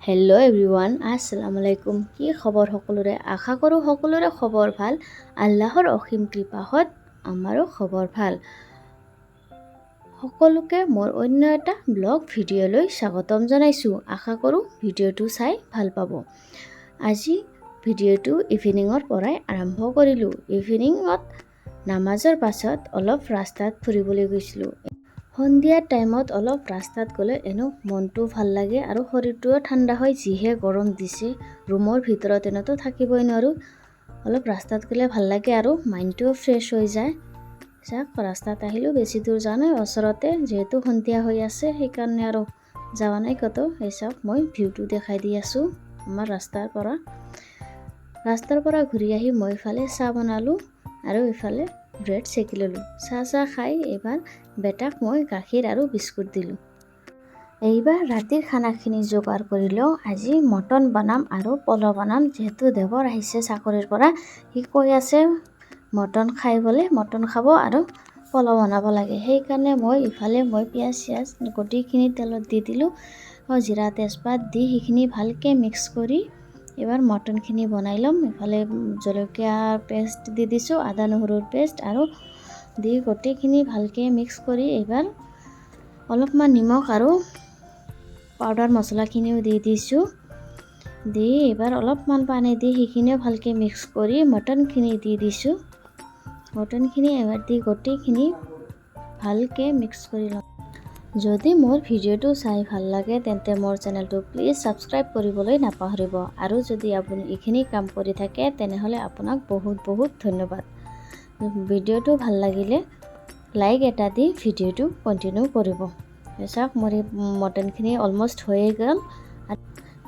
Hello' everyone, আসসালামু আলাইকুম। কি খবৰ সকলোৰে? আশা কৰোঁ সকলোৰে খবৰ ভাল। আল্লাহৰ অসীম কৃপাত আমাৰো খবৰ ভাল। সকলোকে মোৰ অন্য এটা ব্লগ ভিডিঅ'লৈ স্বাগতম জনাইছোঁ। আশা কৰোঁ ভিডিঅ'টো চাই ভাল পাব। আজি ভিডিঅ'টো ইভিনিঙৰ পৰাই আৰম্ভ কৰিলোঁ। ইভিনিঙত নামাজৰ পাছত অলপ ৰাস্তাত ফুৰিবলৈ গৈছিলোঁ। সন্ধিয়া টাইমত অলপ ৰাস্তাত গ'লে এনেও মনটো ভাল লাগে আৰু শৰীৰটোও ঠাণ্ডা হয়। যিহে গৰম দিছে, ৰুমৰ ভিতৰত এনেতো থাকিবই নোৱাৰোঁ। অলপ ৰাস্তাত গ'লে ভাল লাগে আৰু মাইণ্ডটোও ফ্ৰেছ হৈ যায়। চাওক, ৰাস্তাত আহিলোঁ, বেছি দূৰ যোৱা নাই, ওচৰতে, যিহেতু সন্ধিয়া হৈ আছে সেইকাৰণে আৰু যোৱা নাই ক'তো। এই চাওক, মই ভিউটো দেখাই দি আছোঁ আমাৰ ৰাস্তাৰ পৰা ঘূৰি আহি মই ইফালে চাহ বনালোঁ আৰু ইফালে ব্ৰেড চেকি ল'লোঁ। চাহ খাই এইবাৰ বেটাক মই গাখীৰ আৰু বিস্কুট দিলোঁ। এইবাৰ ৰাতিৰ খানাখিনি যোগাৰ কৰি লওঁ। আজি মটন বনাম আৰু পোলাও বনাম। যিহেতু দেৱৰ আহিছে চাকৰিৰ পৰা, সি কৈ আছে মটন খাই বোলে, মটন খাব আৰু পোলাও বনাব লাগে। সেইকাৰণে মই পিঁয়াজ চিয়াজ গোটেইখিনি তেলত দি দিলোঁ। জিৰা তেজপাত দি সেইখিনি ভালকৈ মিক্স কৰি এইবাৰ মটনখিনি বনাই ল'ম। ইফালে জলকীয়াৰ পেষ্ট দি দিছোঁ, আদা নহৰুৰ পেষ্ট আৰু দি গোটেইখিনি ভালকৈ মিক্স কৰি এইবাৰ অলপমান নিমখ আৰু পাউডাৰ মছলাখিনিও দি দিছোঁ। দি এইবাৰ অলপমান পানী দি সেইখিনিও ভালকৈ মিক্স কৰি মটনখিনি দি দিছোঁ। মটনখিনি এবাৰ দি গোটেইখিনি ভালকৈ মিক্স কৰি ল'ম। যদি মোৰ ভিডিঅ'টো চাই ভাল লাগে তেন্তে মোৰ চেনেলটো প্লিজ ছাবস্ক্ৰাইব কৰিবলৈ নাপাহৰিব। আৰু যদি আপুনি এইখিনি কাম কৰি থাকে তেনেহ'লে আপোনাক বহুত বহুত ধন্যবাদ। ভিডিঅ'টো ভাল লাগিলে লাইক এটা দি ভিডিঅ'টো কণ্টিনিউ কৰিব। চাওক, মোৰ মটনখিনি অলমষ্ট হৈয়ে গ'ল।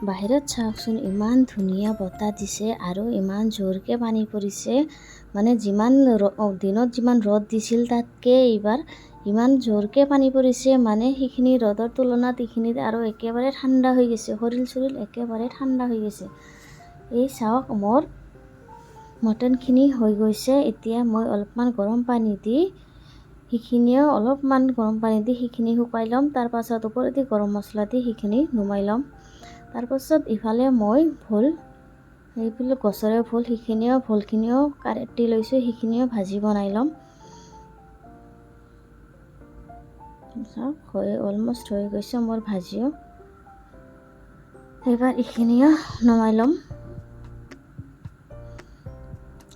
বাহিৰত চাওকচোন, ইমান ধুনীয়া বতাহ দিছে আৰু ইমান জোৰকৈ পানী পৰিছে। মানে দিনত যিমান ৰ'দ দিছিল তাতকৈ এইবাৰ ইমান জোৰকৈ পানী পৰিছে। মানে সেইখিনি ৰ'দৰ তুলনাত এইখিনিত আৰু একেবাৰে ঠাণ্ডা হৈ গৈছে, শৰীৰ চৰীৰ একেবাৰে ঠাণ্ডা হৈ গৈছে। এই চাওক, মোৰ মটনখিনি হৈ গৈছে। এতিয়া মই অলপমান গৰম পানী দি সেইখিনি শুকাই ল'ম। তাৰপাছত ওপৰেদি গৰম মছলা দি সেইখিনি নুমাই ল'ম। তাৰপাছত ইফালে মই এইফালে গছৰে ভোলখিনিও কাটি লৈছোঁ, সেইখিনিও ভাজি বনাই ল'ম। চাওক, অলমষ্ট হৈ গৈছে মোৰ ভাজিও। এইবাৰ এইখিনিও নমাই ল'ম।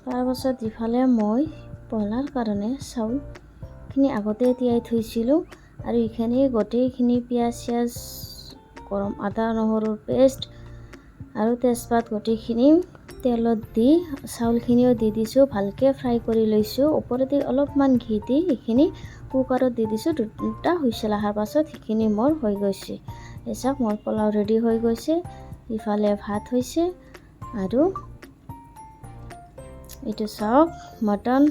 তাৰপাছত ইফালে মই পোলাওৰ কাৰণে চাউলখিনি আগতে তিয়াই থৈছিলোঁ আৰু এইখিনি গোটেইখিনি পিঁয়াজ চিয়াজ, আদা নহৰুৰ পেষ্ট আৰু তেজপাত গোটেইখিনি তেলত দি চাউলখিনিও দি দিছোঁ, ভালকৈ ফ্ৰাই কৰি লৈছোঁ। ওপৰেদি অলপমান ঘি দি এইখিনি কুকাৰত দি দিছোঁ। দুটা হুইচেল অহাৰ পাছত সেইখিনি মোৰ হৈ গৈছে। এই চাওক, মোৰ পোলাও ৰেডি হৈ গৈছে। ইফালে ভাত হৈছে আৰু এইটো চাওক, মটন,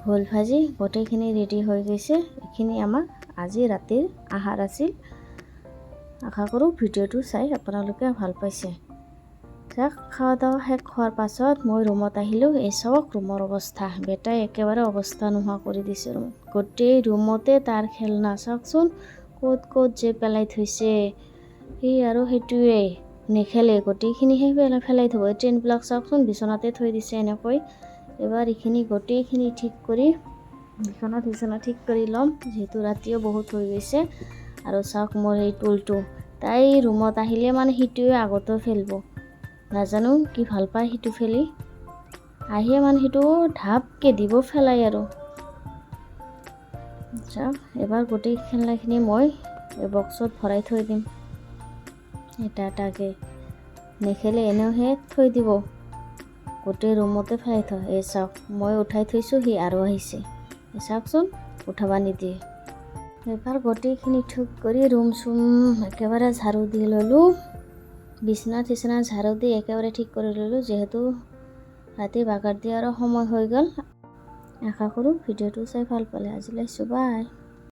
ভোল ভাজি গোটেইখিনি ৰেডি হৈ গৈছে। এইখিনি আমাৰ আজি ৰাতিৰ আহাৰ আছিল। আশা কৰোঁ ভিডিঅ'টো চাই আপোনালোকে ভাল পাইছে। চাওক, খোৱা দাৱা শেষ হোৱাৰ পাছত মই ৰুমত আহিলোঁ। এই চাওক ৰুমৰ অৱস্থা, বেটাই একেবাৰে অৱস্থা নোহোৱা কৰি দিছে। গোটেই ৰুমতে তাৰ খেলনা। চাওকচোন ক'ত যে পেলাই থৈছে। সেইটোৱে নেখেলে, গোটেইখিনিহে পেলাই থ'ব। এই ট্ৰেইনবিলাক চাওকচোন বিচনাতে থৈ দিছে এনেকৈ। এবাৰ এইখিনি গোটেইখিনি ঠিক কৰি বিচনা ঠিক কৰি ল'ম, যিহেতু ৰাতিও বহুত হৈ গৈছে। আৰু চাওক, মোৰ এই টুলটো, তাই ৰুমত আহিলে মানে সিটোৱে আগতেও ফেলিব। নাজানো কি ভাল পায় সিটো ফেলি, আহিয়ে মানে সিটো ঢাপকৈ দিব ফেলাই আৰু। চাওক, এবাৰ গোটেই খেলনাখিনি মই এই বক্সত ভৰাই থৈ দিম এটা এটাকৈ। নেখেলে, এনেওহে থৈ দিব, গোটেই ৰুমতে ফেলাই থয়। এই চাওক, মই উঠাই থৈছোঁ, সি আৰু আহিছে। চাওকচোন, উঠাব নিদিয়ে। এবাৰ গোটেইখিনি ঠিক কৰি ৰুম চুম একেবাৰে ঝাৰু দি ল'লোঁ। বিচনা ঝাৰু দি একেবাৰে ঠিক কৰি ল'লোঁ, যিহেতু ৰাতি বাগৰ দিয়াৰো সময় হৈ গ'ল। আশা কৰোঁ ভিডিঅ'টো চাই ভাল পালে। আজিলৈ বাই।